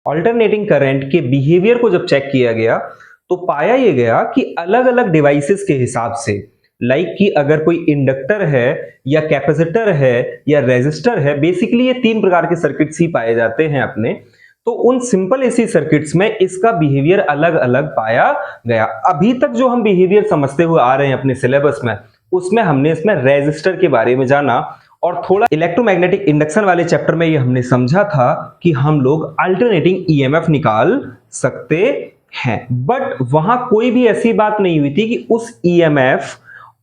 Alternating current के behaviour को जब चेक किया गया तो पाया यह गया कि अलग अलग डिवाइसेस के हिसाब से, लाइक कि अगर कोई इंडक्टर है या कैपेसिटर है या रेजिस्टर है, बेसिकली ये तीन प्रकार के सर्किट्स ही पाए जाते हैं अपने। तो उन सिंपल एसी सर्किट्स में इसका बिहेवियर अलग अलग पाया गया। अभी तक जो हम बिहेवियर समझते हुए आ रहे हैं अपने सिलेबस में, उसमें हमने इसमें रेजिस्टर के बारे में जाना और थोड़ा इलेक्ट्रोमैग्नेटिक इंडक्शन वाले चैप्टर में ये हमने समझा था कि हम लोग अल्टरनेटिंग ईएमएफ निकाल सकते हैं। बट वहां कोई भी ऐसी बात नहीं हुई थी कि उस ईएमएफ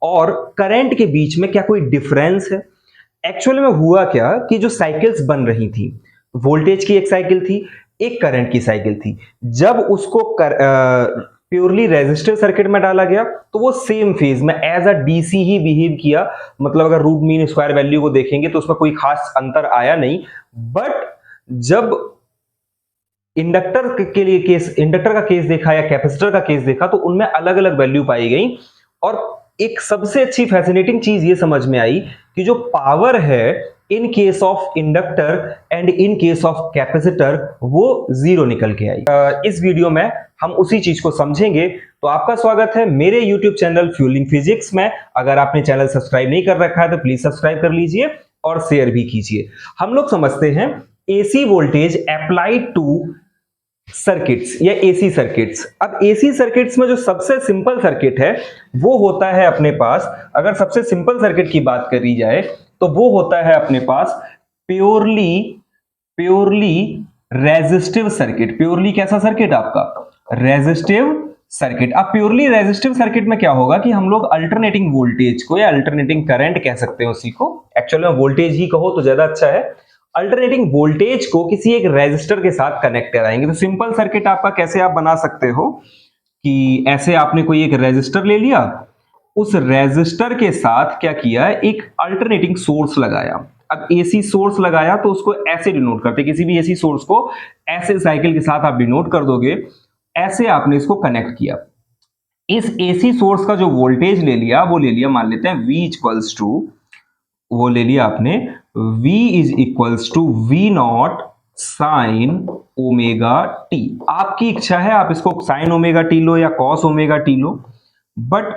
और करंट के बीच में क्या कोई डिफरेंस है। एक्चुअली में हुआ क्या कि जो साइकिल्स बन रही थी, वोल्टेज की एक साइकिल थी, एक करंट की साइकिल थी। जब उसको प्योरली रेजिस्टिव सर्किट में डाला गया तो वो सेम फेज में एज अ डीसी ही बिहेव किया। मतलब अगर रूट मीन स्क्वायर वैल्यू को देखेंगे तो उसमें कोई खास अंतर आया नहीं। बट जब इंडक्टर के लिए केस, इंडक्टर का केस देखा या कैपेसिटर का केस देखा तो उनमें अलग अलग वैल्यू पाई गई। और एक सबसे अच्छी फैसिनेटिंग चीज ये समझ में आई कि जो पावर है in case of inductor and in case of capacitor वो जीरो निकल के आई। इस वीडियो में हम उसी चीज को समझेंगे। तो आपका स्वागत है मेरे YouTube चैनल फ्यूलिंग फिजिक्स में। अगर आपने चैनल सब्सक्राइब नहीं कर रखा है तो प्लीज सब्सक्राइब कर लीजिए और शेयर भी कीजिए। हम लोग समझते हैं AC voltage applied to circuits या एसी सर्किट्स। अब एसी सर्किट्स में जो सबसे सिंपल सर्किट है वो होता है अपने पास, अगर सबसे सिंपल सर्किट की बात करी जाए तो वो होता है अपने पास प्योरली रेजिस्टिव सर्किट। प्योरली कैसा सर्किट? आपका रेजिस्टिव सर्किट। अब प्योरली रेजिस्टिव सर्किट में क्या होगा कि हम लोग अल्टरनेटिंग वोल्टेज को या अल्टरनेटिंग करंट कह सकते हैं उसी को, एक्चुअली में वोल्टेज ही कहो तो ज्यादा अच्छा है। अल्टरनेटिंग वोल्टेज को किसी एक रेजिस्टर के साथ कनेक्ट कराएंगे। तो सिंपल सर्किट आपका कैसे आप बना सकते हो कि ऐसे आपने कोई एक रेजिस्टर ले लिया, उस रेजिस्टर के साथ क्या किया, एक अल्टरनेटिंग सोर्स लगाया। अब एसी सोर्स लगाया तो उसको ऐसे डिनोट करते, किसी भी एसी सोर्स को ऐसे साइकिल के साथ आप डिनोट कर दोगे। ऐसे आपने इसको कनेक्ट किया। इस एसी सोर्स का जो वोल्टेज ले लिया वो ले लिया, मान लेते हैं V इक्वल्स टू, वो ले लिया आपने V is equals to V naught sine omega t. आपकी इच्छा है आप इसको साइन ओमेगा टी लो या cos omega T low, but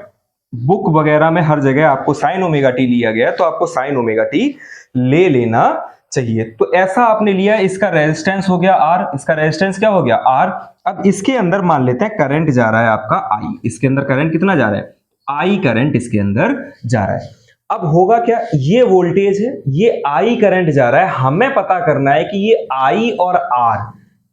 book वगैरह में हर जगह आपको साइन ओमेगा टी लिया गया है तो आपको साइन ओमेगा टी ले लेना चाहिए। तो ऐसा आपने लिया, इसका रेजिस्टेंस हो गया R, इसका रेजिस्टेंस क्या हो गया R। अब इसके अंदर मान लेते हैं करंट जा रहा है आपका I, इसके अंदर करंट कितना जा रहा है I करंट इसके अंदर जा रहा है। अब होगा क्या, ये वोल्टेज है, ये I करंट जा रहा है, हमें पता करना है कि ये I और R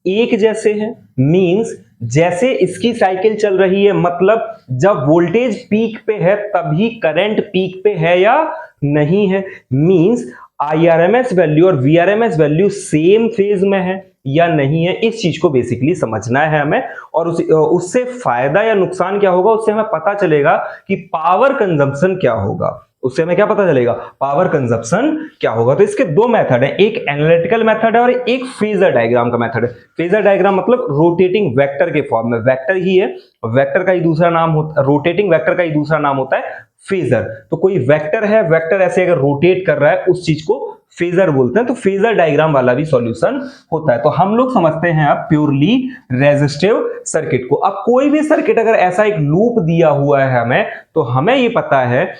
एक जैसे हैं। मींस जैसे इसकी साइकिल चल रही है, मतलब जब वोल्टेज पीक पे है तभी करंट पीक पे है या नहीं है। मींस IRMS वैल्यू और VRMS वैल्यू सेम फेज में है या नहीं है। इस चीज को बेसिकली समझना है हमें। और उससे फायदा या नुकसान क्या होगा, उससे हमें पता चलेगा कि पावर कंजम्पशन क्या होगा। उससे हमें क्या पता चलेगा, पावर कंजप्शन क्या होगा। तो इसके दो मेथड है, एक एनालिटिकल मेथड है और एक फेजर डायग्राम का मेथड है। फेजर डायग्राम मतलब रोटेटिंग वेक्टर के फॉर्म में, वेक्टर ही है, वेक्टर का ही दूसरा नाम होता, रोटेटिंग वेक्टर का ही दूसरा नाम होता है फेजर। तो कोई वेक्टर है, वेक्टर ऐसे अगर रोटेट कर रहा है उस चीज को फेजर बोलते हैं। तो फेजर डायग्राम वाला भी सॉल्यूशन होता है। तो हम लोग समझते हैं अब प्योरली रेजिस्टिव सर्किट को। अब कोई भी सर्किट अगर ऐसा एक लूप दिया हुआ है हमें, तो हमें ये पता है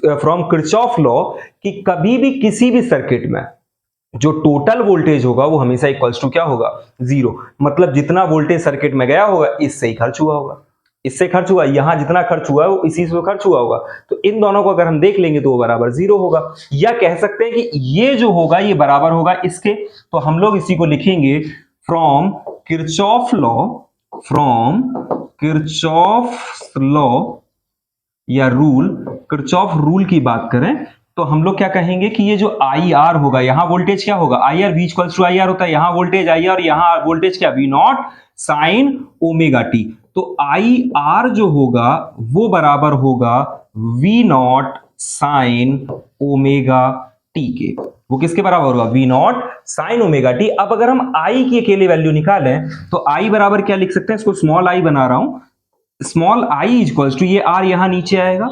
फ्रॉम किरचॉफ लॉ कि कभी भी किसी भी सर्किट में जो टोटल वोल्टेज होगा वो हमेशा इक्वल्स टू क्या होगा, जीरो। मतलब जितना वोल्टेज सर्किट में गया होगा इससे ही खर्च हुआ होगा, इससे खर्च हुआ, यहां जितना खर्च हुआ है वो इसी से खर्च हुआ होगा। तो इन दोनों को अगर हम देख लेंगे तो वो बराबर जीरो होगा। या कह सकते हैं कि ये जो होगा ये बराबर होगा इसके। तो हम लोग इसी को लिखेंगे फ्रॉम किरचॉफ लॉ या रूल, किरचॉफ रूल की बात करें तो हम लोग क्या कहेंगे कि ये जो आई आर होगा, यहां वोल्टेज क्या होगा, I R, V equals to I R होता है, यहां वोल्टेज आई और यहां वोल्टेज क्या, V naught sine omega T. तो आई आर जो होगा वो बराबर होगा V naught sine omega T के। वो किसके बराबर होगा, V naught sine omega T. अब अगर हम I की अकेले वैल्यू निकालें तो I बराबर क्या लिख सकते हैं, इसको स्मॉल I बना रहा हूं, स्मॉल I इक्वल्स टू, ये R यहां नीचे आएगा,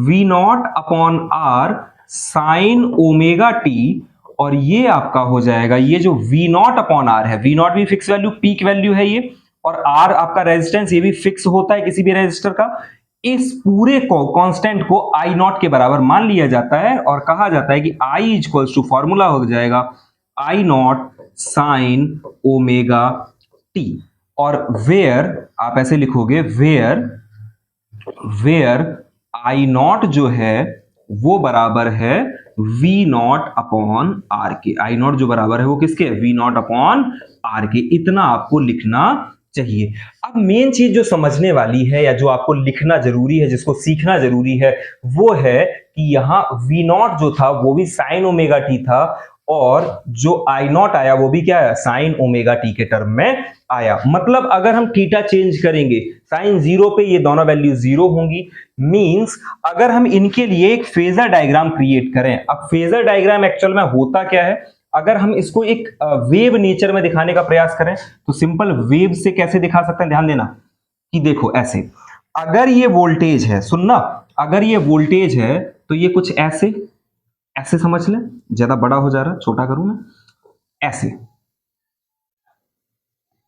V naught upon R sign omega T. और ये आपका हो जाएगा, ये जो V नॉट अपॉन आर है, V नॉट भी फिक्स वैल्यू, पीक वैल्यू है ये, और R आपका रेजिस्टेंस, ये भी फिक्स होता है किसी भी रेजिस्टर का। इस पूरे को कांस्टेंट को I नॉट के बराबर मान लिया जाता है और कहा जाता है कि I इक्वल्स टू, फॉर्मूला हो जाएगा I naught sine omega T, और वेयर आप ऐसे लिखोगे, वेयर I नॉट जो है वो बराबर है V नॉट अपॉन आर के। I नॉट जो बराबर है वो किसके, V नॉट अपॉन आर के। इतना आपको लिखना चाहिए। अब मेन चीज जो समझने वाली है या जो आपको लिखना जरूरी है, जिसको सीखना जरूरी है, वो है कि यहां V नॉट जो था वो भी साइन ओमेगा टी था, और जो I नॉट आया वो भी क्या है, साइन ओमेगा टी के टर्म में आया। मतलब अगर हम थीटा चेंज करेंगे साइन जीरो पे, ये दोनों वैल्यू जीरो होंगी। मींस अगर हम इनके लिए एक फेजर डायग्राम क्रिएट करें, अब फेजर डायग्राम एक्चुअल में होता क्या है, अगर हम इसको एक वेव नेचर में दिखाने का प्रयास करें तो सिंपल वेव से कैसे दिखा सकते हैं, ध्यान देना कि देखो ऐसे, अगर ये वोल्टेज है, सुनना, अगर ये वोल्टेज है तो ये कुछ ऐसे, ऐसे समझ ले, ज्यादा बड़ा हो जा रहा है, छोटा करूं मैं, ऐसे,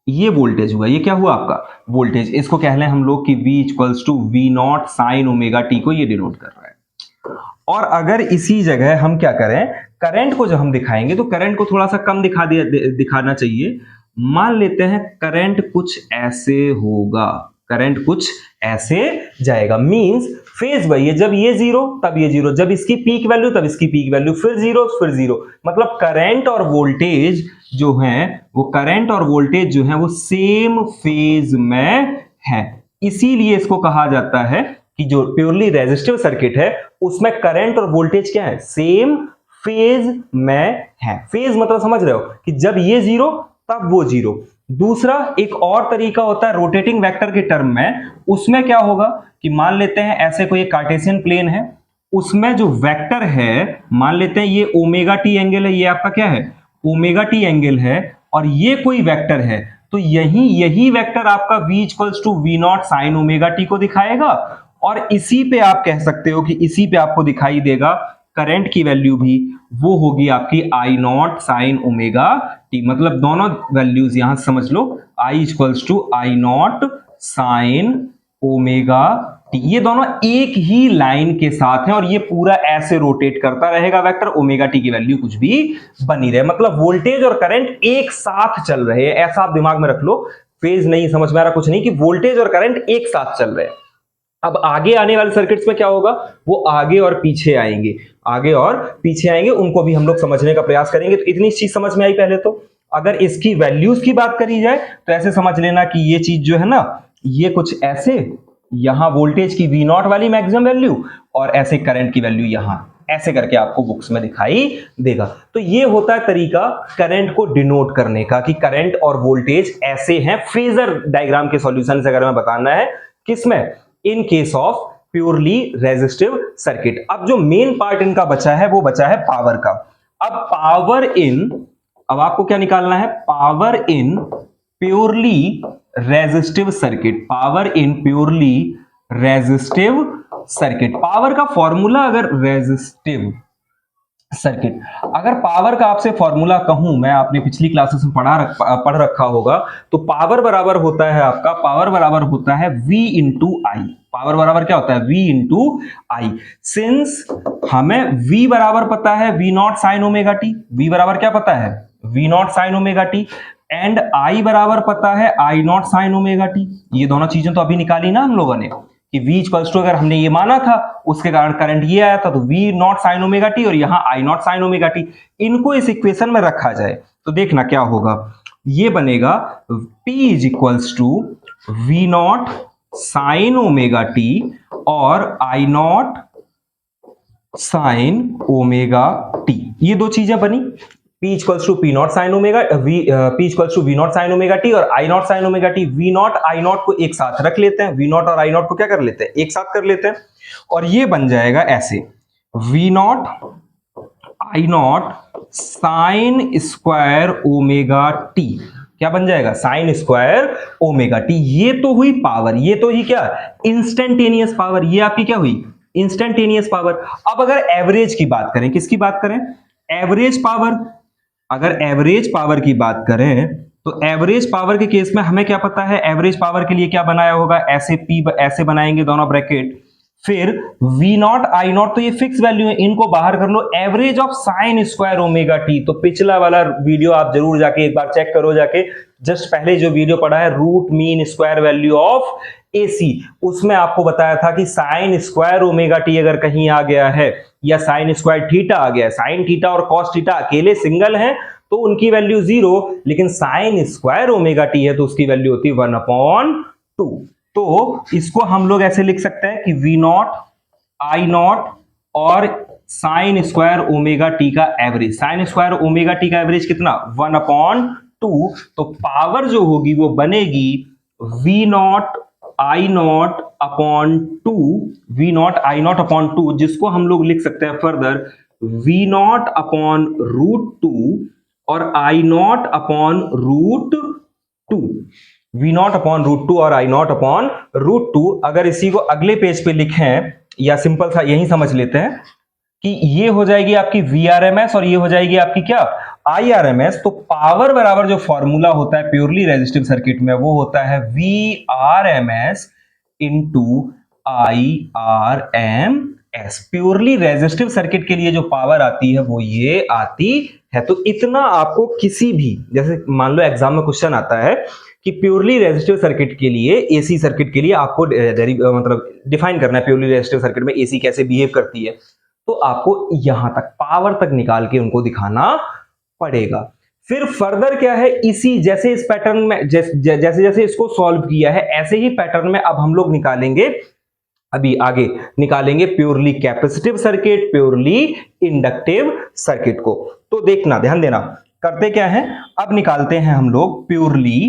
ये वोल्टेज हुआ, ये क्या हुआ आपका वोल्टेज। इसको कह लें हम लोग कि V equals to V naught sine omega t को ये डिनोट कर रहा है। और अगर इसी जगह हम क्या करें, करंट को जब हम दिखाएंगे तो करंट को थोड़ा सा कम दिखाना चाहिए। मान लेते हैं करंट कुछ ऐसे होगा, करंट कुछ ऐसे जाएगा। मींस फेज वही है, जब ये जीरो तब ये जीरो, जब इसकी पीक वैल्यू तब इसकी पीक वैल्यू, फिर जीरो फिर जीरो। मतलब करंट और वोल्टेज जो है वो, करंट और वोल्टेज जो है वो सेम फेज में है। इसीलिए इसको कहा जाता है कि जो प्योरली रेजिस्टिव सर्किट है उसमें करंट और वोल्टेज क्या है, सेम फेज में है। फेज मतलब समझ रहे हो कि जब ये जीरो तब वो जीरो। दूसरा एक और तरीका होता है रोटेटिंग वेक्टर के टर्म में, उसमें क्या होगा कि मान लेते हैं ऐसे कोई कार्टेशियन प्लेन है, उसमें जो वेक्टर है, मान लेते हैं ये ओमेगा टी एंगल है, ये आपका क्या है ओमेगा टी एंगल है, और ये कोई वेक्टर है, तो यही वेक्टर आपका v equals to V naught sine omega t को दिखाएगा। और इसी पे आप कह सकते हो कि इसी पे आपको दिखाई देगा करंट की वैल्यू भी, वो होगी आपकी I naught sine omega T. मतलब दोनों वैल्यूज यहां समझ लो, I equals to I naught sine omega T, ये दोनों एक ही लाइन के साथ हैं और ये पूरा ऐसे रोटेट करता रहेगा वेक्टर, ओमेगा टी की वैल्यू कुछ भी बनी रहे। मतलब वोल्टेज और करंट एक साथ चल रहे हैं, ऐसा आप दिमाग में रख लो। फेज नहीं समझ में आ रहा कुछ नहीं, कि वोल्टेज और करंट एक साथ चल रहे हैं। अब आगे आने वाले सर्किट्स में क्या होगा, वो आगे और पीछे आएंगे, आगे और पीछे आएंगे, उनको भी हम लोग समझने का प्रयास करेंगे। तो इतनी चीज समझ में आई पहले तो। अगर इसकी वैल्यूज की बात करी जाए तो ऐसे समझ लेना कि ये चीज जो है ना, ये कुछ ऐसे, यहां वोल्टेज की V नॉट वाली मैक्सिमम वैल्यू और ऐसे करंट की वैल्यू यहां, ऐसे करके आपको बुक्स में दिखाई देगा। तो ये होता है तरीका करंट को डिनोट करने का, कि करंट और वोल्टेज ऐसे हैं फेजर डायग्राम के सॉल्यूशन से अगर मैं बताना है, किसमें, in case of purely resistive circuit. अब जो मेन पार्ट इनका बचा है वो बचा है पावर का। अब पावर इन, अब आपको क्या निकालना है, power in purely resistive circuit, power in purely resistive circuit. Power का फॉर्मूला, अगर रेजिस्टिव सर्किट, अगर पावर का आपसे फॉर्मूला कहूं मैं, आपने पिछली क्लासेस में पढ़ रखा होगा, तो पावर बराबर होता है आपका, पावर बराबर होता है V इंटू आई। पावर बराबर क्या होता है, V इंटू आई। सिंस हमें V बराबर पता है V naught sine omega t, V बराबर क्या पता है V naught sine omega t, and I बराबर पता है I naught sine omega T. ये दोनों चीजें तो अभी निकाली ना हम लोगों ने, कि V इक्वल्स टू, अगर हमने ये माना था उसके कारण करंट ये आया था, तो V naught sine omega T और यहां I naught sine omega T, इनको इस इक्वेशन में रखा जाए तो देखना क्या होगा, ये बनेगा P is equals to V naught sine omega T और I naught sine omega T. ये दो चीजें बनी, P equals to P naught sine omega, P equals to V naught sine omega T और I naught sine omega t. V naught I naught को एक साथ रख लेते हैं, V नॉट और I नॉट को क्या कर लेते हैं, एक साथ कर लेते हैं, और ये बन जाएगा ऐसे, V naught I naught sign square omega t. क्या बन जाएगा, साइन स्क्वायर ओमेगा टी। ये तो हुई पावर, ये तो ही क्या, इंस्टेंटेनियस पावर, ये आपकी क्या हुई, इंस्टेंटेनियस पावर। अब अगर एवरेज की बात करें, किसकी बात करें, एवरेज पावर, अगर एवरेज पावर की बात करें तो एवरेज पावर के केस में हमें क्या पता है, एवरेज पावर के लिए क्या बनाया होगा, ऐसे पी ऐसे बनाएंगे दोनों ब्रैकेट, फिर V नॉट आई नॉट, तो ये फिक्स वैल्यू है, इनको बाहर कर लो, average of sine square omega T. तो पिछला वाला वीडियो आप जरूर जाके एक बार चेक करो, जाके जस्ट पहले जो वीडियो पढ़ा है root mean square value of AC, उसमें आपको बताया था कि साइन स्क्वायर ओमेगा टी अगर कहीं आ गया है या साइन स्क्वायर थीटा आ गया है, साइन थीटा और कॉस थीटा अकेले सिंगल है तो उनकी वैल्यू 0, लेकिन साइन स्क्वायर ओमेगा टी है तो उसकी वैल्यू होती है 1/2। तो इसको हम लोग ऐसे लिख सकते हैं कि V नॉट आई नॉट और साइन स्क्वायर ओमेगा टी का average, sign square omega t का एवरेज कितना 1/2, तो पावर जो होगी वो बनेगी V not I naught upon 2, V not I naught upon 2, जिसको हम लोग लिख सकते हैं फर्दर V नॉट अपॉन √2 और I naught upon √2, V naught upon √2 और आई नॉट अपॉन √2। अगर इसी को अगले पेज पे लिखें या सिंपल सा यही समझ लेते हैं कि ये हो जाएगी आपकी VRMS और ये हो जाएगी आपकी क्या IRMS। तो पावर बराबर जो फॉर्मूला होता है प्योरली रेजिस्टिव सर्किट में वो होता है VRMS into IRMS। Purely resistive circuit के लिए जो पावर आती है वो ये आती है। तो इतना आपको किसी भी, जैसे मान लो एग्जाम में क्वेश्चन आता है कि प्योरली रेजिस्टिव सर्किट के लिए, AC सर्किट के लिए आपको मतलब डिफाइन करना है प्योरली रेजिस्टिव सर्किट में AC कैसे बिहेव करती है, तो आपको यहां तक पावर तक निकाल के उनको दिखाना पड़ेगा। फिर फर्दर क्या है, इसी जैसे इस पैटर्न में जैसे जैसे इसको सॉल्व किया है ऐसे ही पैटर्न में अब हम लोग निकालेंगे, अभी आगे निकालेंगे purely capacitive circuit, purely inductive circuit को। तो देखना, ध्यान देना, करते क्या है, अब निकालते हैं हम लोग प्योरली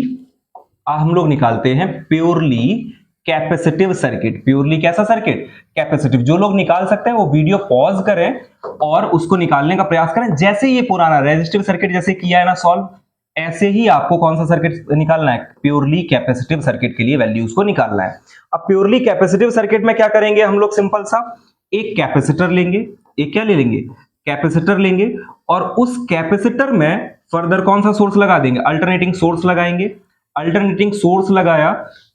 कैपेसिटिव सर्किट। प्योरली कैसा सर्किट, कैपेसिटिव। जो लोग निकाल सकते हैं वो वीडियो पॉज करें और उसको निकालने का प्रयास करें। जैसे ये पुराना रेजिस्टिव सर्किट जैसे किया है ना सॉल्व, ऐसे ही आपको कौन सा सर्किट निकालना है, प्योरली कैपेसिटिव सर्किट के लिए वैल्यूज को निकालना है। अब प्योरली कैपेसिटिव सर्किट में क्या करेंगे हम लोग, सिंपल सा एक कैपेसिटर लेंगे, एक क्या ले लेंगे, कैपेसिटर लेंगे, और उस कैपेसिटर में फर्दर कौन सा सोर्स लगा देंगे, अल्टरनेटिंग सोर्स लगाएंगे। अल्टरनेटिंग सोर्स लगाया,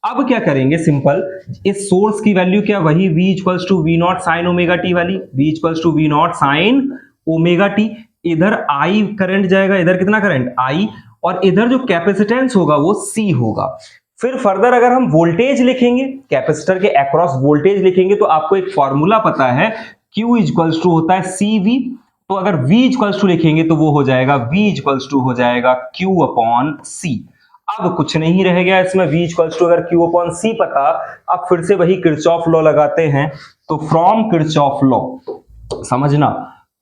अब क्या करेंगे, सिंपल इस सोर्स की वैल्यू क्या, वही V equals to V naught sine omega t वाली, V equals to V naught sine omega t. इधर I करंट जाएगा, इधर कितना करंट I, और इधर जो कैपेसिटेंस होगा वो C होगा। फिर फर्दर अगर हम वोल्टेज लिखेंगे, कैपेसिटर के अक्रॉस वोल्टेज लिखेंगे, तो आपको एक फॉर्मूला पता है Q इक्वल्स टू होता है CV। तो अगर V इक्वल्स टू लिखेंगे तो वो हो जाएगा V इक्वल्स टू हो जाएगा Q अपॉन C। अब कुछ नहीं रह गया इसमें, V इक्वल्स टू अगर Q अपॉन C पता, अब फिर से वही किरचॉफ लॉ लगाते हैं। तो फ्रॉम किरचॉफ लॉ, समझना,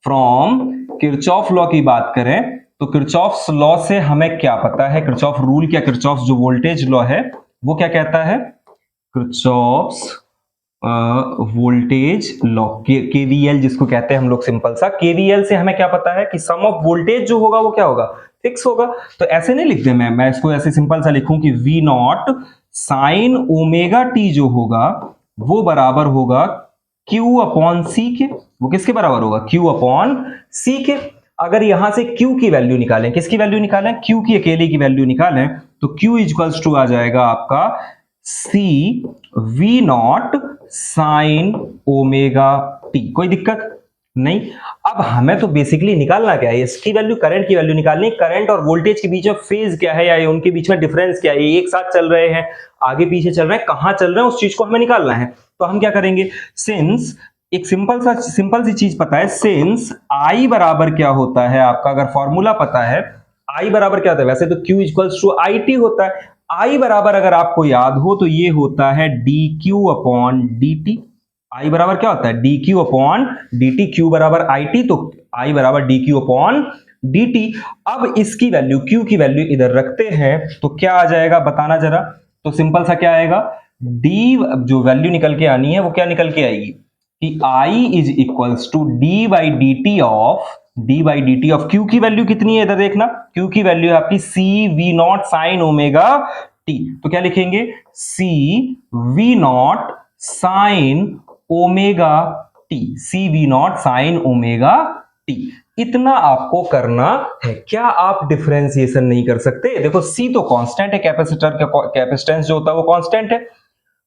फ्रॉम किरचॉफ लॉ की बात करें तो किरचॉफ लॉ से हमें क्या पता है, किरचॉफ रूल क्या, किरचॉफ जो वोल्टेज लॉ है वो क्या कहता है, किरचॉफ वोल्टेज लॉ, KVL जिसको कहते हैं हम लोग, सिंपल सा KVL से हमें क्या पता है कि सम ऑफ वोल्टेज जो होगा वो क्या होगा, फिक्स होगा। तो ऐसे नहीं लिख दे, मैं इसको ऐसे सिंपल सा लिखूं कि V naught sine omega t जो होगा वो बराबर होगा Q अपॉन C के। वो किसके बराबर होगा, Q अपॉन C के। अगर यहां से Q की वैल्यू निकालें, किसकी वैल्यू निकालें, Q की अकेले की वैल्यू निकालें, तो Q इक्वल्स टू आ जाएगा आपका C V naught sine omega t. कोई दिक्कत नहीं। अब हमें तो बेसिकली निकालना क्या है, इसकी वैल्यू, करंट की वैल्यू निकालनी। करंट और वोल्टेज के बीच में फेज क्या है या उनके बीच में डिफरेंस क्या है, ये एक साथ चल रहे हैं, आगे पीछे चल रहे हैं, कहां चल रहे हैं, उस चीज को हमें निकालना है। तो हम क्या करेंगे, सिंस एक सिंपल सी चीज पता है, सिंस I बराबर क्या होता है आपका, अगर फॉर्मूला पता है I बराबर क्या होता है, वैसे तो Q इक्वल्स टू IT होता है। I बराबर अगर आपको याद हो तो ये होता है DQ अपॉन DT। I बराबर क्या होता है, DQ अपॉन DT, Q बराबर IT, तो I बराबर DQ अपॉन DT। अब इसकी वैल्यू, Q की वैल्यू इधर रखते हैं तो क्या आ जाएगा, बताना जरा। तो सिंपल सा क्या आएगा, D जो वैल्यू निकल के आनी है वो क्या निकल के आएगी कि I is equals to D by dt of Q की वैल्यू कितनी है, इधर देखना, Q की वैल्यू है आपकी C V naught sine omega T। तो क्या लिखेंगे, C V naught sine omega T, C V naught sine omega T। इतना आपको करना है। क्या आप डिफरेंशिएशन नहीं कर सकते? देखो C तो कांस्टेंट है, कैपेसिटर का कैपेसिटेंस जो होता है वो कांस्टेंट है।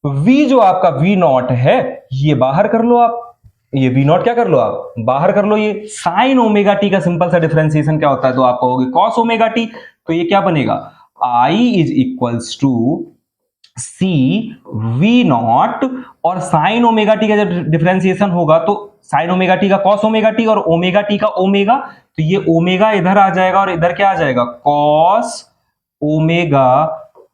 V जो आपका V नॉट है ये बाहर कर लो आप, ये V नॉट क्या कर लो आप बाहर कर लो। ये साइन ओमेगा टी का सिंपल सा डिफरेंशिएशन क्या होता है, तो आप कहोगे कॉस ओमेगा टी। तो ये क्या बनेगा, I is equals to C V naught, और साइन ओमेगा टी का जब डिफरेंशिएशन होगा तो साइन ओमेगा टी का कॉस ओमेगा टी और ओमेगा टी का ओमेगा, तो ये ओमेगा इधर आ जाएगा और इधर क्या आ जाएगा, कॉस ओमेगा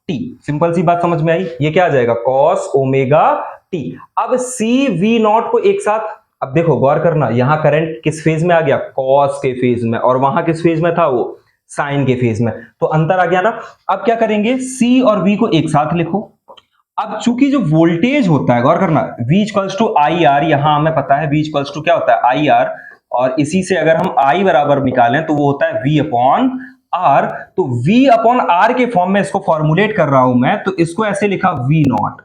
टी। सिंपल सी बात समझ में आई, ये क्या आ जाएगा, कॉस ओमेगा टी। अब सी वी नॉट को एक साथ, अब देखो गौर करना, यहां करंट किस फेज में आ गया, कॉस के फेज में, और वहां किस फेज में था, वो साइन के फेज में, तो अंतर आ गया ना। अब क्या करेंगे, सी और वी को एक साथ लिखो। अब चूंकि जो वोल्टेज होता है, गौर करना, V equals to I R, यहां हमें पता है V इक्वल्स टू क्या होता है, आई आर, और इसी से अगर हम I बराबर निकालें तो वो होता है V अपॉन आर। तो V अपॉन आर के फॉर्म में इसको फॉर्मुलेट कर रहा हूं मैं, तो इसको ऐसे लिखा V नॉट,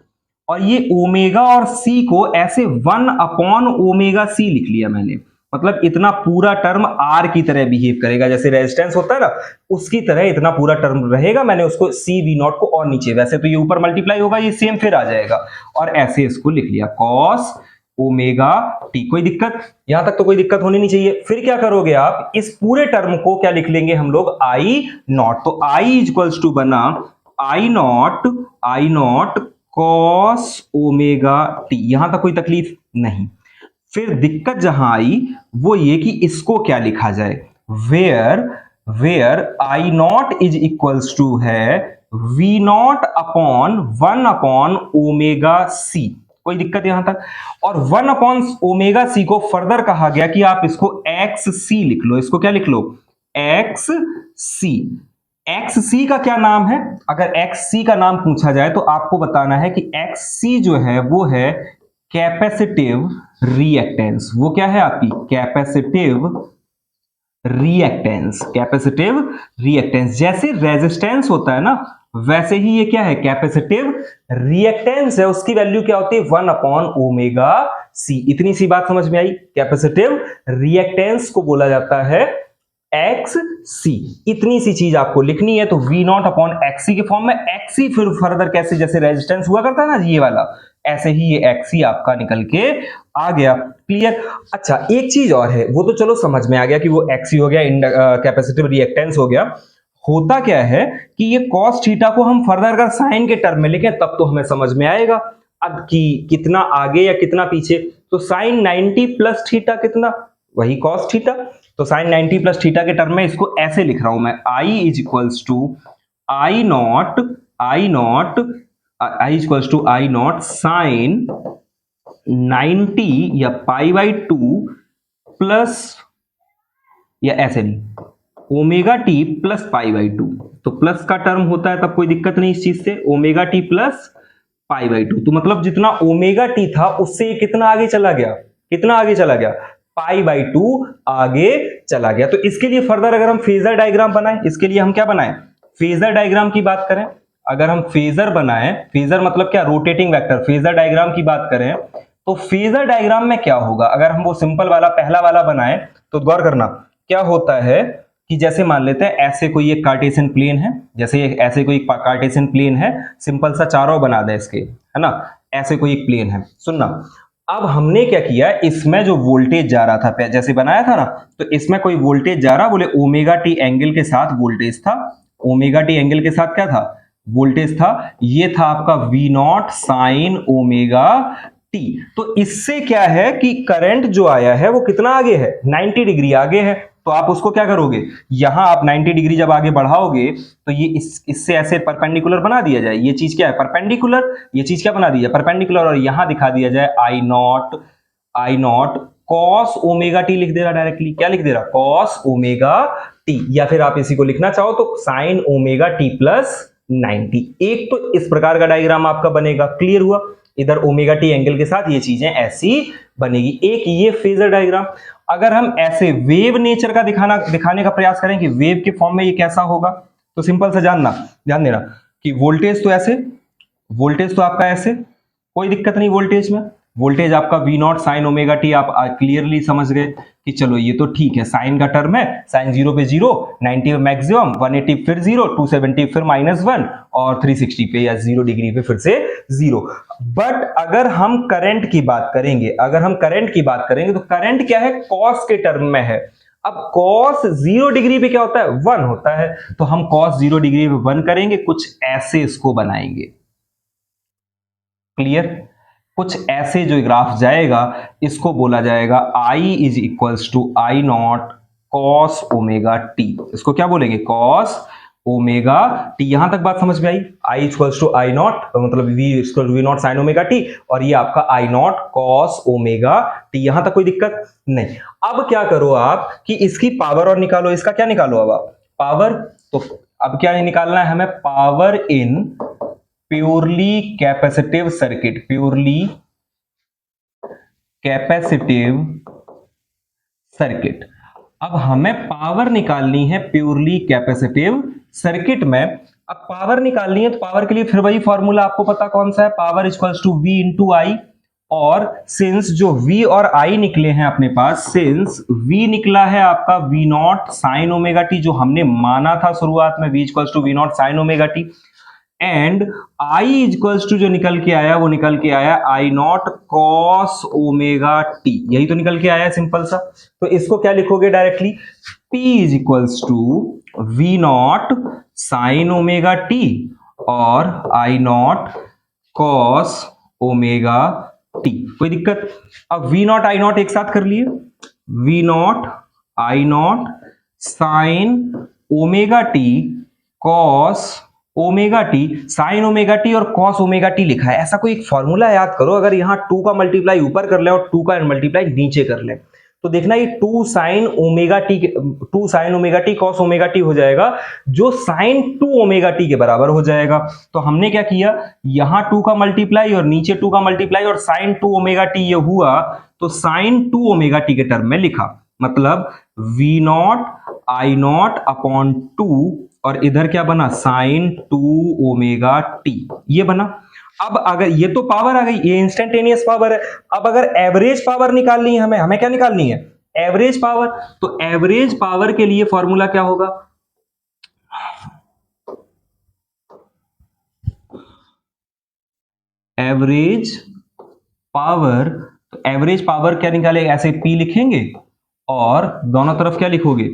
और ये ओमेगा और C को ऐसे 1 अपॉन ओमेगा C लिख लिया मैंने। मतलब इतना पूरा टर्म R की तरह बिहेव करेगा, जैसे रेजिस्टेंस होता है ना उसकी तरह इतना पूरा टर्म रहेगा। मैंने उसको C V नॉट को और नीचे, वैसे तो ये ऊपर मल्टीप्लाई होगा, ये सेम फिर आ जाएगा, और ऐसे इसको लिख लिया कॉस ओमेगा टी। कोई दिक्कत, यहां तक तो कोई दिक्कत होनी नहीं चाहिए। फिर क्या करोगे आप, इस पूरे टर्म को क्या लिख लेंगे हम लोग, आई नॉट। तो आई इक्वल्स टू बना आई नॉट कॉस ओमेगा टी। यहां तक कोई तकलीफ नहीं। फिर दिक्कत जहां आई वो ये कि इसको क्या लिखा जाए, where I naught is equals to है V naught upon 1 upon omega C. कोई दिक्कत यहां तक। और 1 अपॉन ओमेगा सी को फर्दर कहा गया कि आप इसको एक्स सी लिख लो। इसको क्या लिख लो, एक्स सी। एक्स सी का क्या नाम है, अगर एक्स सी का नाम पूछा जाए तो आपको बताना है कि एक्स सी जो है वो है कैपेसिटिव रिएक्टेंस। वो क्या है आपकी कैपेसिटिव रिएक्टेंस। कैपेसिटिव रिएक्टेंस जैसे रेजिस्टेंस होता है ना, वैसे ही ये क्या है, कैपेसिटिव रिएक्टेंस है। उसकी वैल्यू क्या होती है, 1 अपॉन ओमेगा सी। इतनी सी बात समझ में आई। कैपेसिटिव रिएक्टेंस को बोला जाता है एक्स सी। इतनी सी चीज आपको लिखनी है। तो वी नॉट अपॉन एक्सी के फॉर्म में, एक्सी फिर फर्दर कैसे, जैसे रेजिस्टेंस हुआ करता है ना ये वाला, ऐसे ही ये एक्सी आपका निकल के आ गया। क्लियर। अच्छा एक चीज और है, वो तो चलो समझ में आ गया कि वो एक्सी हो गया, कैपेसिटिव रिएक्टेंस हो गया। होता क्या है कि ये कॉस थीटा को हम फर्दर अगर साइन के टर्म में लिखें तब तो हमें समझ में आएगा अब कि कितना आगे या कितना पीछे। तो साइन 90 प्लस थीटा कितना, वही कॉस थीटा। तो साइन 90 प्लस थीटा के टर्म में इसको ऐसे लिख रहा हूं मैं, I is equals to I naught sine 90 या पाई बाई 2 प्लस, या ऐसे नहीं, omega T plus pi by 2। तो प्लस का टर्म होता है तब कोई दिक्कत नहीं इस चीज से, omega T plus pi by 2। तो मतलब जितना ओमेगा टी था उससे ये कितना आगे चला गया, कितना आगे चला गया, पाई बाई 2 आगे चला गया। तो इसके लिए फर्दर अगर हम फेजर डायग्राम बनाएं, इसके लिए हम क्या बनाएं, फेजर डायग्राम की बात करें। अगर हम फेजर बनाएं, फेजर मतलब क्या, रोटेटिंग वेक्टर, फेजर डायग्राम की बात करें तो फेजर डायग्राम में क्या होगा, अगर हम वो सिंपल वाला पहला वाला बनाएं तो गौर करना क्या होता है कि जैसे मान लेते हैं ऐसे कोई एक कार्टेशियन प्लेन है, जैसे ऐसे कोई कार्टेशियन प्लेन है, सिंपल सा चारों बना दे इसके, है ना, ऐसे कोई एक प्लेन है। सुनना, अब हमने क्या किया, इसमें जो वोल्टेज जा रहा था, जैसे बनाया था ना, तो इसमें कोई वोल्टेज जा रहा, बोले ओमेगा टी एंगल के साथ वोल्टेज था, ओमेगा टी एंगल के साथ क्या था, वोल्टेज था। ये था आपका V naught sine omega T. तो इससे क्या है कि करंट जो आया है वो कितना आगे है, 90 डिग्री आगे है। तो आप उसको क्या करोगे, यहां आप 90 डिग्री जब आगे बढ़ाओगे तो ये इससे ऐसे परपेंडिकुलर बना दिया जाए। ये चीज क्या है, परपेंडिकुलर, ये चीज क्या बना दी है, परपेंडिकुलर, और यहां दिखा दिया जाए आई नॉट कॉस ओमेगा टी लिख दे रहा डायरेक्टली। क्या लिख दे रहा, कॉस ओमेगा टी, या फिर आप इसी को लिखना चाहो तो साइन ओमेगा टी प्लस 90। एक तो इस प्रकार का डायग्राम आपका बनेगा। क्लियर हुआ, इधर ओमेगा टी एंगल के साथ ये चीजें ऐसी बनेगी। एक ये फेजर डायग्राम। अगर हम ऐसे वेव नेचर का दिखाने का प्रयास करें कि वेव के फॉर्म में ये कैसा होगा, तो सिंपल सा ध्यान देना कि वोल्टेज तो ऐसे, वोल्टेज तो आपका ऐसे, कोई दिक्कत नहीं वोल्टेज में, वोल्टेज आपका V naught sine omega t, आप क्लियरली समझ गए कि चलो ये तो ठीक है, साइन का टर्म है, साइन 0 पे 0, 90 मैक्सिमम, 180 फिर 0, 270 फिर -1 और 360 पे या 0 डिग्री पे फिर से 0। बट अगर हम करंट की बात करेंगे, तो करंट क्या है, कॉस के टर्म में है। अब cos 0 डिग्री पे क्या होता है, 1 होता है, तो हम cos 0 डिग्री पे 1 करेंगे, कुछ ऐसे इसको बनाएंगे। क्लियर? कुछ ऐसे जो ग्राफ जाएगा इसको बोला जाएगा I is equals to I naught cos omega t. इसको क्या बोलेंगे, कॉस ओमेगा टी। यहां तक बात समझ में आई? I equals to I naught, मतलब V equal to V naught sine omega T, और ये आपका I naught cos omega t. यहां तक कोई दिक्कत नहीं। अब क्या करो आप कि इसकी पावर और निकालो, इसका क्या निकालो अब आप, पावर। तो अब क्या निकालना है हमें, power in purely capacitive circuit, purely capacitive circuit. अब हमें पावर निकालनी है प्योरली कैपेसिटिव सर्किट में। अब पावर निकालनी है तो पावर के लिए फिर वही फॉर्मूला आपको पता कौन सा है, power equals to V into I. और सिंस जो V और I निकले हैं अपने पास, सिंस V निकला है आपका V naught sine omega t, जो हमने माना था शुरुआत में, V equals to V naught sine omega t, and I equals to जो निकल के आया वो निकल के आया I naught cos omega t. यही तो निकल के आया सिंपल सा। तो इसको क्या लिखोगे directly, P is equals to V naught sine omega T और I naught cos omega t. कोई दिक्कत? अब वी नॉट आई नॉट एक साथ कर लिए, V naught I naught sine omega t cos omega t, sine omega T और cos omega t लिखा है। ऐसा कोई एक फॉर्मूला याद करो, अगर यहां 2 का मल्टीप्लाई ऊपर कर ले और 2 का मल्टीप्लाई नीचे कर ले, तो देखना ये 2 sign omega t cos omega T हो जाएगा, जो साइन 2 ओमेगा टी के बराबर हो जाएगा। तो हमने क्या किया, यहां 2 का मल्टीप्लाई और नीचे 2 का मल्टीप्लाई और साइन 2 ओमेगा टी ये हुआ, तो साइन 2 ओमेगा टी के टर्म में लिखा, मतलब V naught I naught upon 2 और इधर क्या बना, साइन 2 ओमेगा टी, ये बना। अब अगर ये तो पावर आ गई, ये इंस्टेंटेनियस पावर है। अब अगर एवरेज पावर निकालनी है हमें क्या निकालनी है, एवरेज पावर। तो एवरेज पावर के लिए फॉर्मूला क्या होगा, एवरेज पावर। तो एवरेज पावर क्या निकाले, ऐसे P लिखेंगे और दोनों तरफ क्या लिखोगे,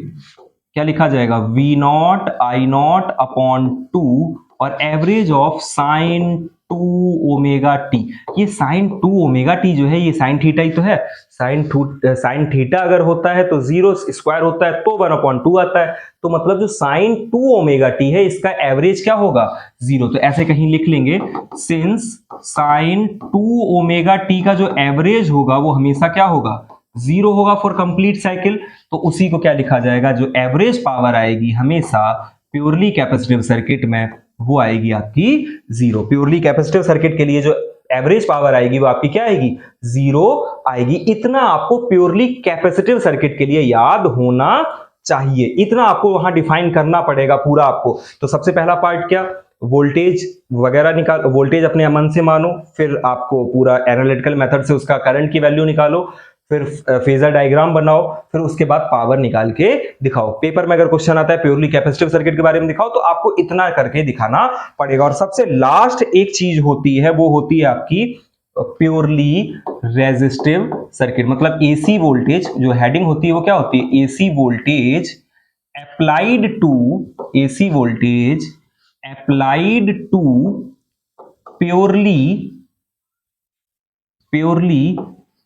क्या लिखा जाएगा, V naught I naught upon 2 और average of sine 2 omega T. ये साइन 2 ओमेगा टी जो है ये साइन थीटा ही तो है। साइन थीटा अगर होता है तो 0 स्क्वायर होता है तो 1/2 आता है, तो मतलब जो साइन 2 ओमेगा टी है इसका एवरेज क्या होगा, 0। तो ऐसे कहीं लिख लेंगे, सिंस साइन 2 ओमेगा टी का जो एवरेज होगा वो हमेशा क्या होगा, 0 होगा फॉर कंप्लीट साइकिल। तो उसी को क्या लिखा जाएगा, जो एवरेज पावर आएगी हमेशा प्योरली कैपेसिटिव सर्किट में वो आएगी आपकी 0। प्योरली कैपेसिटिव सर्किट के लिए जो एवरेज पावर आएगी वो आपकी क्या आएगी, 0 आएगी। इतना आपको प्योरली कैपेसिटिव सर्किट के लिए याद होना चाहिए, इतना आपको वहां डिफाइन करना पड़ेगा पूरा आपको। तो सबसे पहला पार्ट क्या, वोल्टेज वगैरह निकाल, वोल्टेज अपने मन से मानो, फिर आपको पूरा एनालिटिकल मेथड से उसका करंट की वैल्यू निकालो, फिर फेजर डायग्राम बनाओ, फिर उसके बाद पावर निकाल के दिखाओ। पेपर में अगर क्वेश्चन आता है प्योरली कैपेसिटिव सर्किट के बारे में दिखाओ, तो आपको इतना करके दिखाना पड़ेगा। और सबसे लास्ट एक चीज होती है, वो होती है आपकी प्योरली रेजिस्टिव सर्किट, मतलब एसी वोल्टेज। जो हेडिंग होती है वो क्या होती है, AC voltage applied to, AC voltage applied to purely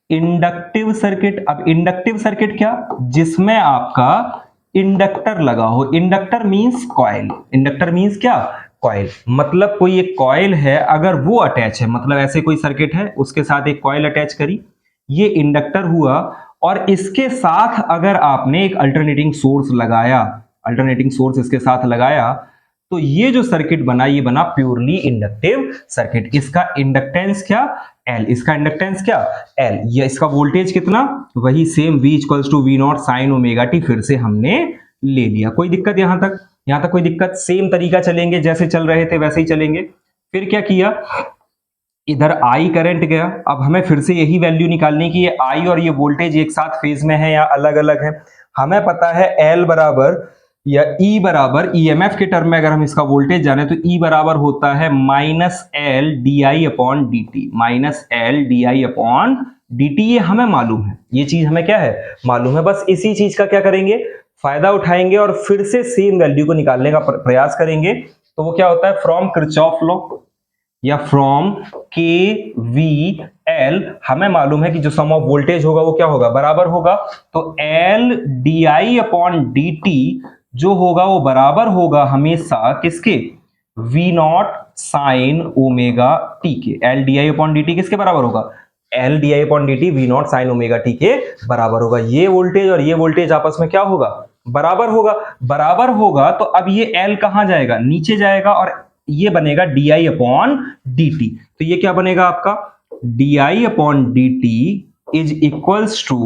inductive circuit. अब इंडक्टिव सर्किट क्या, जिसमें आपका इंडक्टर लगा हो। Inductor means coil, inductor means क्या, कॉइल। मतलब कोई एक कॉइल है, अगर वो अटैच है, मतलब ऐसे कोई सर्किट है उसके साथ एक कॉइल अटैच करी, ये इंडक्टर हुआ, और इसके साथ अगर आपने एक अल्टरनेटिंग सोर्स लगाया, अल्टरनेटिंग सोर्स इसके साथ लगाया, तो ये जो सर्किट बना ये बना प्योरली इंडक्टिव सर्किट। इसका इंडक्टेंस क्या, L, इसका इंडक्टेंस क्या, L। ये इसका वोल्टेज कितना, वही same V equals to V naught sine omega t, फिर से हमने ले लिया। कोई दिक्कत यहां तक, यहां तक कोई दिक्कत, सेम तरीका चलेंगे, जैसे चल रहे थे वैसे ही चलेंगे। फिर क्या किया, इधर आई करंट गया। अब हमें फिर से यही वैल्यू निकालनी है कि ये आई और ये वोल्टेज एक साथ फेज में है या अलग अलग है। हमें पता है एल बराबर या ई बराबर, ईएमएफ के टर्म में अगर हम इसका वोल्टेज जाने तो ई बराबर होता है minus L D I upon D T, minus L D I upon D T. ये हमें मालूम है, ये चीज हमें क्या है मालूम है। बस इसी चीज का क्या करेंगे, फायदा उठाएंगे और फिर से सेम वैल्यू को निकालने का प्रयास करेंगे। तो वो क्या होता है, फ्रॉम किरचॉफ लॉ या फ्रॉम के वी एल, हमें मालूम है कि जो सम ऑफ वोल्टेज होगा वो क्या होगा, बराबर होगा। तो L D I upon D T जो होगा वो बराबर होगा हमेशा किसके, V naught sine omega T के। L D I upon D T किसके बराबर होगा, L D I upon D T V naught sine omega T के बराबर होगा। ये वोल्टेज और ये वोल्टेज आपस में क्या होगा, बराबर होगा। बराबर होगा तो अब ये एल कहां जाएगा, नीचे जाएगा और ये बनेगा d I upon D t. तो ये क्या बनेगा आपका, d I upon D t is equals to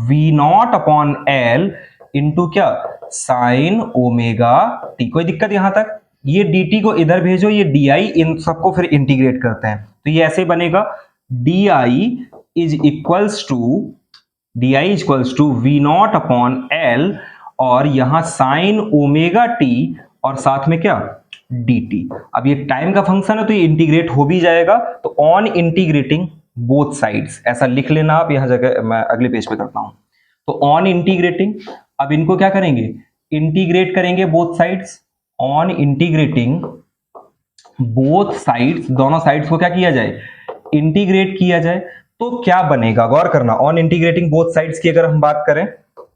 V naught upon L into क्या, साइन ओमेगा टी। कोई दिक्कत यहां तक, ये डी टी को इधर भेजो, ये डी आई, इन सबको फिर इंटीग्रेट करते हैं तो ये ऐसे बनेगा d I is equals to V naught upon L और यहां साइन ओमेगा टी और साथ में क्या, dt। अब ये टाइम का फंक्शन है तो ये इंटीग्रेट हो भी जाएगा। तो ऑन इंटीग्रेटिंग बोथ साइड्स, ऐसा लिख लेना आप, यहां जगह मैं अगले पेज पे करता हूं। तो ऑन इंटीग्रेटिंग, अब इनको क्या करेंगे, इंटीग्रेट करेंगे both sides. On integrating both sides, दोनों साइड्स को क्या किया जाए, इंटीग्रेट किया जाए। तो क्या बनेगा, गौर करना, ऑन इंटीग्रेटिंग बोथ साइड्स की अगर हम बात करें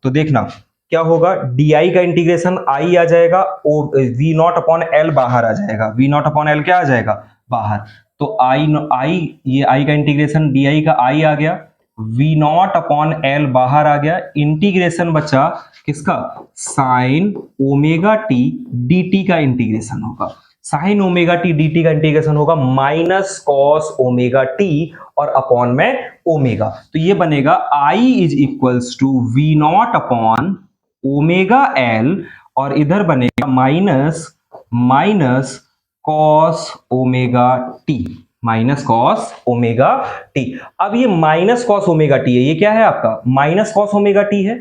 तो देखना क्या होगा, डी आई का इंटीग्रेशन आई आ जाएगा, वी नॉट अपॉन एल बाहर आ जाएगा, वी नॉट अपॉन एल क्या आ जाएगा, बाहर। तो आई ये आई का इंटीग्रेशन डी आई का आई आ गया, वी नॉट अपॉन एल बाहर आ गया, इंटीग्रेशन बचा किसका, sine omega T D T का इंटीग्रेशन होगा। Sine omega T D T का इंटीग्रेशन होगा माइनस कॉस ओमेगा टी और अपॉन में ओमेगा। तो ये बनेगा I is equals to V naught upon omega L और इधर बनेगा minus cos omega T, minus cos omega T. अब ये माइनस कॉस ओमेगा टी है, ये क्या है आपका, माइनस कॉस ओमेगा टी है।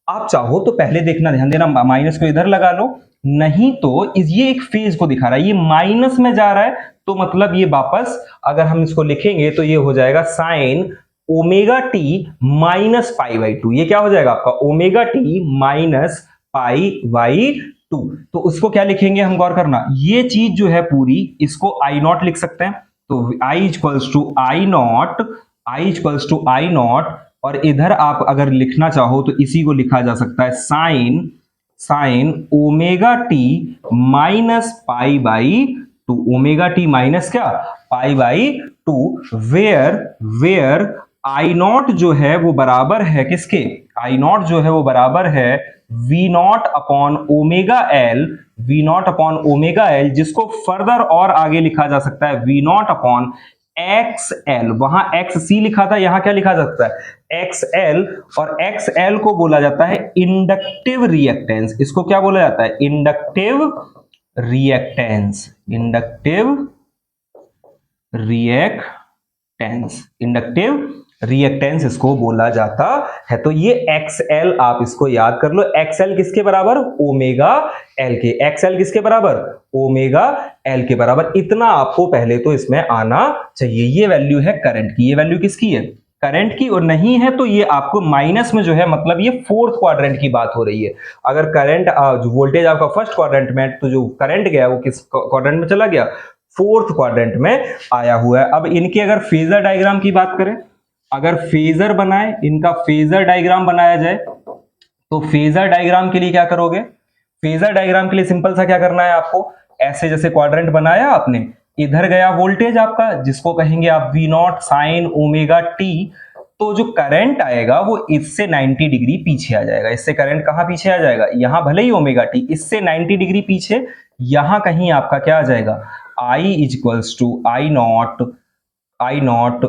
आप चाहो तो पहले देखना, ध्यान देना, माइनस को इधर लगा लो, नहीं तो ये एक फेज को दिखा रहा है, ये माइनस में जा रहा है तो मतलब ये वापस अगर हम इसको लिखेंगे तो ये हो जाएगा sign omega T minus pi by to. ये क्या हो जाएगा आपका, omega T minus pi by to. तो उसको क्या लिखेंगे हम, गौर करना, ये चीज जो है पूरी, इसको आई नॉट लिख सकते हैं। तो आई इक्वल्स टू आई नॉट, और इधर आप अगर लिखना चाहो तो इसी को लिखा जा सकता है sine omega T minus pi by two, omega T minus क्या, pi by two, where I naught जो है वो बराबर है किसके, आई नॉट जो है वो बराबर है V naught upon omega L, V naught upon omega L, जिसको फर्दर और आगे लिखा जा सकता है V naught upon X L. वहां एक्स सी लिखा था, यहां क्या लिखा जा सकता है, एक्स एल। और एक्स एल को बोला जाता है इंडक्टिव रिएक्टेंस। इसको क्या बोला जाता है, इंडक्टिव रिएक्टेंस, इंडक्टिव रिएक्टेंस इसको बोला जाता है। तो ये एक्सएल आप इसको याद कर लो, एक्सएल किसके बराबर, ओमेगा एल के, एक्सएल किसके बराबर, ओमेगा एल के बराबर। इतना आपको पहले तो इसमें आना चाहिए। ये वैल्यू है करंट की, ये वैल्यू किसकी है, करंट की, और नहीं है तो ये आपको माइनस में जो है, मतलब ये फोर्थ क्वाड्रेंट की बात हो रही है। अगर करंट जो वोल्टेज आपका फर्स्ट क्वाड्रेंट में, तो जो करंट गया वो किस क्वाड्रेंट में चला गया, फोर्थ क्वाड्रेंट में आया हुआ है। अब इनके अगर फेजर डायग्राम की बात करें, अगर फेजर बनाए, इनका फेजर डायग्राम बनाया जाए तो फेजर डायग्राम के लिए क्या करोगे, फेजर डायग्राम के लिए सिंपल सा क्या करना है आपको, ऐसे जैसे क्वाड्रेंट बनाया आपने, इधर गया वोल्टेज आपका जिसको कहेंगे आप V naught sine omega T, तो जो करंट आएगा वो इससे 90 डिग्री पीछे आ जाएगा। इससे करंट कहां पीछे आ जाएगा, यहां भले ही ओमेगा टी, इससे 90 डिग्री पीछे, यहां कहीं आपका क्या आ जाएगा, I is equals to I naught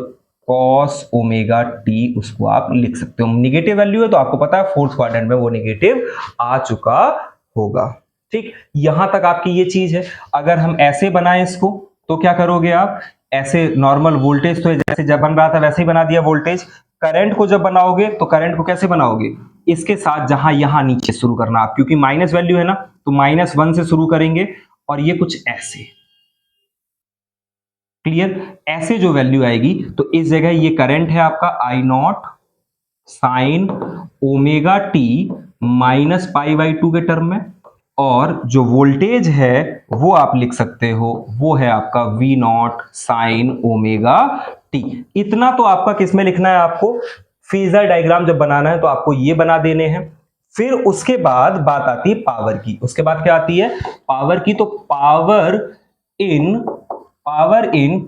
cos omega T, उसको आप लिख सकते हो। नेगेटिव वैल्यू है तो आपको पता है फोर्थ क्वाड्रेंट में वो नेगेटिव आ चुका होगा। ठीक, यहां तक आपकी ये चीज है। अगर हम ऐसे बनाएं इसको तो क्या करोगे आप, ऐसे नॉर्मल वोल्टेज तो जैसे जब बन रहा था वैसे ही बना दिया वोल्टेज। करंट को जब बनाओगे तो करंट को कैसे बनाओगे, इसके साथ जहां यहां नीचे शुरू करना आप, क्योंकि माइनस वैल्यू है ना, तो -1 से शुरू करेंगे और ये कुछ ऐसे, क्लियर, ऐसे जो वैल्यू आएगी तो इस जगह ये करंट है आपका I naught sine omega T minus π/2 के टर्म में, और जो वोल्टेज है वो आप लिख सकते हो, वो है आपका V naught sine omega T. इतना तो आपका किस में लिखना है, आपको फेजर डायग्राम जब बनाना है तो आपको ये बना देने हैं। फिर उसके बाद बात आती है पावर की। उसके बाद क्या आती है, पावर की। तो power in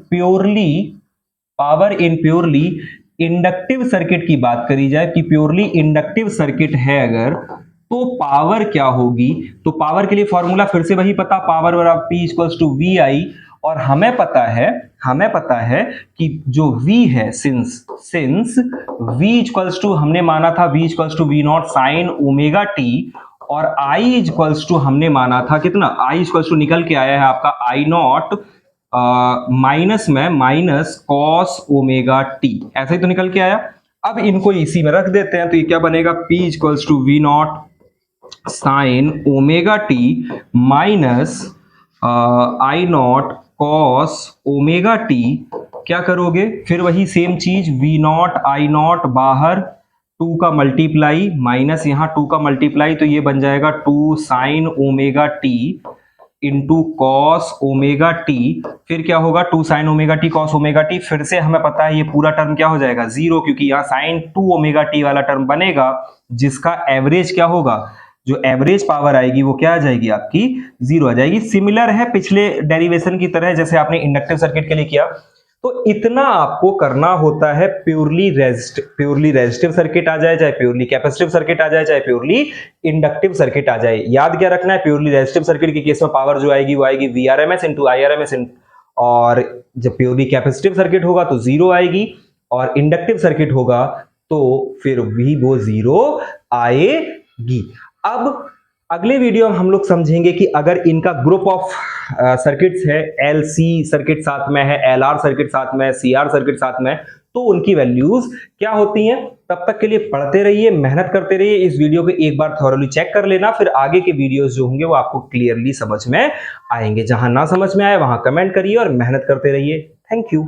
purely inductive circuit की बात करी जाए कि प्योरली इंडक्टिव सर्किट है अगर, तो पावर क्या होगी, तो पावर के लिए फॉर्मूला फिर से वही पता, पावर बराबर P इक्वल्स टू VI, और हमें पता है कि जो V है, सिंस V इक्वल्स टू हमने माना था V equals to V naught sine omega T, और I इक्वल्स टू हमने माना था कितना, I इक्वल्स टू निकल के आया है आपका I नॉट माइनस में माइनस कॉस ओमेगा टी, ऐसे ही तो निकल के आया। अब इनको इसी में रख देते हैं तो ये क्या बनेगा, P equals to V naught sine omega T minus I naught cos omega t. क्या करोगे, फिर वही सेम चीज, V नॉट I नॉट बाहर 2 का मल्टीप्लाई माइनस यहाँ 2 का मल्टीप्लाई, तो ये बन जाएगा 2 sign omega T into cos omega t. फिर क्या होगा, 2 sign omega t cos omega t, फिर से हमें पता है ये पूरा टर्म क्या हो जाएगा, 0, क्योंकि यहाँ साइन 2 ओमेगा टी वाला टर्म बनेगा जिसका एवरेज क्या होगा, जो एवरेज पावर आएगी वो क्या आ जाएगी आपकी, 0 आ जाएगी। सिमिलर है पिछले डेरिवेशन की तरह जैसे आपने इंडक्टिव सर्किट के लिए किया। तो इतना आपको करना होता है, प्योरली रेजिस्टिव सर्किट आ जाए, चाहे प्योरली कैपेसिटिव सर्किट आ जाए, चाहे प्योरली इंडक्टिव सर्किट आ जाए। याद क्या रखना है, प्योरली रेजिस्टिव सर्किट के केस में पावर जो आएगी वो आएगी VRMS इंटू IRMS, और जब प्योरली कैपेसिटिव सर्किट होगा तो 0 आएगी, और इंडक्टिव सर्किट होगा तो फिर भी वो 0 आएगी। अब अगले वीडियो में हम लोग समझेंगे कि अगर इनका ग्रुप ऑफ सर्किट्स है, LC सर्किट साथ में है, LR सर्किट साथ में है, CR सर्किट साथ में है, तो उनकी वैल्यूज क्या होती हैं। तब तक के लिए पढ़ते रहिए, मेहनत करते रहिए, इस वीडियो को एक बार थॉरली चेक कर लेना, फिर आगे के वीडियोस जो होंगे वो आपको क्लियरली समझ में आएंगे। जहां ना समझ में आए वहां कमेंट करिए और मेहनत करते रहिए। Thank you.